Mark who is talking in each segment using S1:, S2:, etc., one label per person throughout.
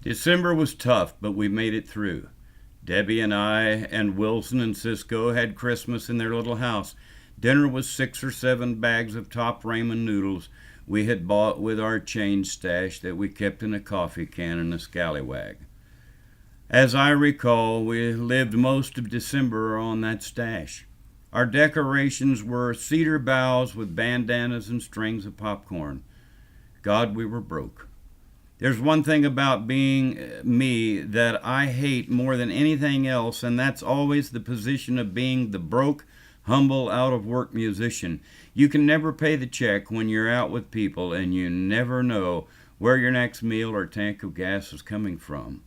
S1: December was tough, but we made it through. Debbie and I and Wilson and Cisco had Christmas in their little house. Dinner was 6 or 7 bags of top ramen noodles we had bought with our change stash that we kept in a coffee can and a scallywag. As I recall, we lived most of December on that stash. Our decorations were cedar boughs with bandanas and strings of popcorn. God, we were broke. There's one thing about being me that I hate more than anything else, and that's always the position of being the broke, humble, out-of-work musician. You can never pay the check when you're out with people, and you never know where your next meal or tank of gas is coming from.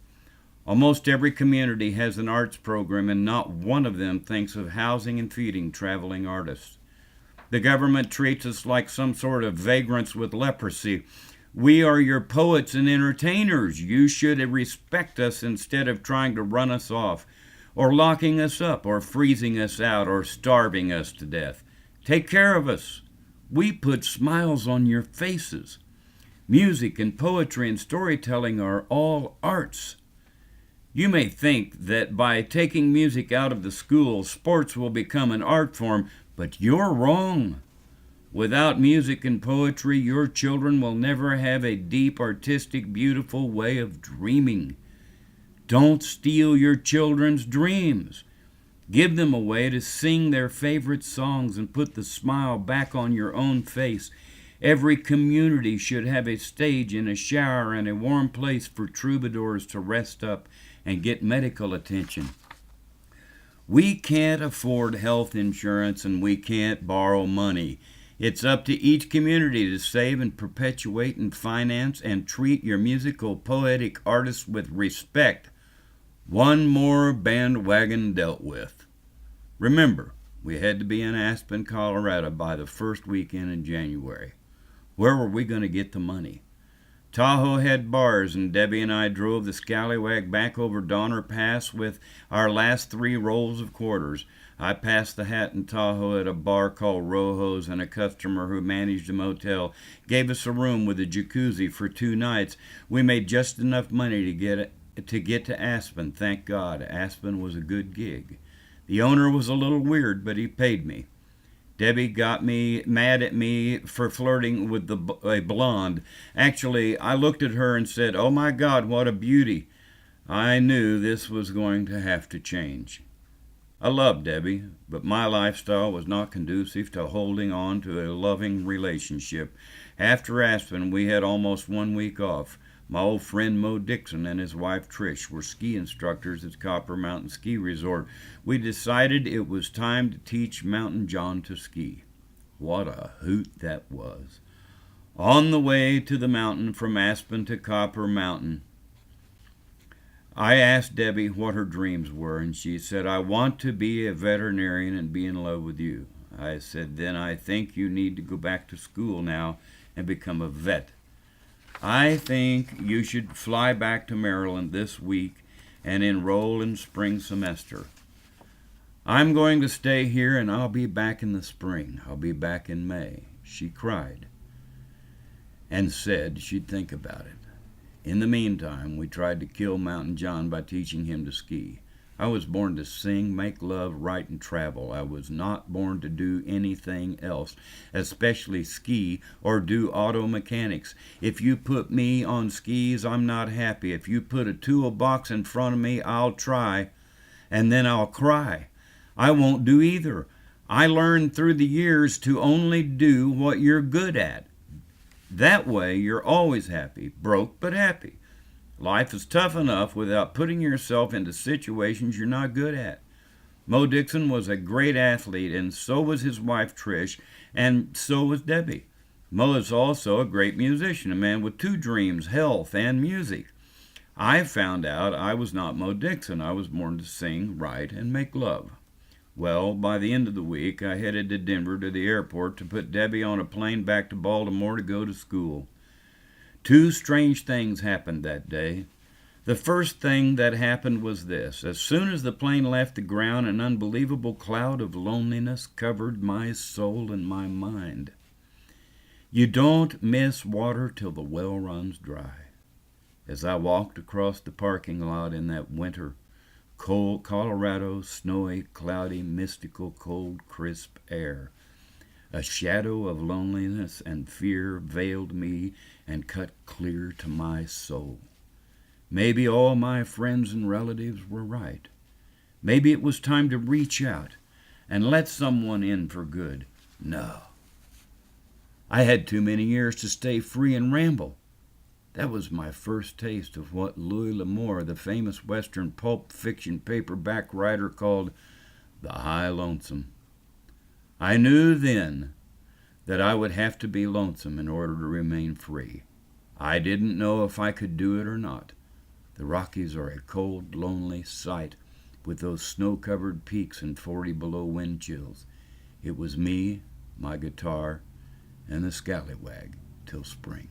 S1: Almost every community has an arts program, and not one of them thinks of housing and feeding traveling artists. The government treats us like some sort of vagrants with leprosy. We are your poets and entertainers. You should respect us instead of trying to run us off, or locking us up, or freezing us out, or starving us to death. Take care of us. We put smiles on your faces. Music and poetry and storytelling are all arts. You may think that by taking music out of the school, sports will become an art form, but you're wrong. Without music and poetry, your children will never have a deep, artistic, beautiful way of dreaming. Don't steal your children's dreams. Give them a way to sing their favorite songs and put the smile back on your own face. Every community should have a stage and a shower and a warm place for troubadours to rest up and get medical attention. We can't afford health insurance and we can't borrow money. It's up to each community to save and perpetuate and finance and treat your musical poetic artists with respect. One more bandwagon dealt with. Remember, we had to be in Aspen, Colorado by the first weekend in January. Where were we going to get the money? Tahoe had bars, and Debbie and I drove the scallywag back over Donner Pass with our last 3 rolls of quarters. I passed the hat in Tahoe at a bar called Rojo's, and a customer who managed a motel gave us a room with a jacuzzi for 2 nights. We made just enough money to get to Aspen. Thank God, Aspen was a good gig. The owner was a little weird, but he paid me. Debbie got me mad at me for flirting with a blonde. Actually, I looked at her and said, "Oh my God, what a beauty." I knew this was going to have to change. I loved Debbie, but my lifestyle was not conducive to holding on to a loving relationship. After Aspen, we had almost 1 week off. My old friend Mo Dixon and his wife Trish were ski instructors at Copper Mountain Ski Resort. We decided it was time to teach Mountain John to ski. What a hoot that was. On the way to the mountain from Aspen to Copper Mountain, I asked Debbie what her dreams were, and she said, "I want to be a veterinarian and be in love with you." I said, "Then I think you need to go back to school now and become a vet. I think you should fly back to Maryland this week and enroll in spring semester." "I'm going to stay here and I'll be back in the spring. I'll be back in May." She cried and said she'd think about it. In the meantime, we tried to kill Mountain John by teaching him to ski. I was born to sing, make love, write, and travel. I was not born to do anything else, especially ski or do auto mechanics. If you put me on skis, I'm not happy. If you put a toolbox in front of me, I'll try, and then I'll cry. I won't do either. I learned through the years to only do what you're good at. That way, you're always happy, broke but happy. Life is tough enough without putting yourself into situations you're not good at. Mo Dixon was a great athlete, and so was his wife Trish, and so was Debbie. Mo is also a great musician, a man with 2 dreams, health and music. I found out I was not Mo Dixon. I was born to sing, write, and make love. Well, by the end of the week, I headed to Denver to the airport to put Debbie on a plane back to Baltimore to go to school. 2 strange things happened that day. The first thing that happened was this. As soon as the plane left the ground, an unbelievable cloud of loneliness covered my soul and my mind. You don't miss water till the well runs dry. as I walked across the parking lot in that winter, cold Colorado, snowy, cloudy, mystical, cold, crisp air. A shadow of loneliness and fear veiled me and cut clear to my soul. Maybe all my friends and relatives were right. Maybe it was time to reach out and let someone in for good. No. I had too many years to stay free and ramble. That was my first taste of what Louis L'Amour, the famous Western pulp fiction paperback writer, called the high lonesome. I knew then that I would have to be lonesome in order to remain free. I didn't know if I could do it or not. The Rockies are a cold, lonely sight with those snow-covered peaks and 40 below wind chills. It was me, my guitar, and the scallywag till spring.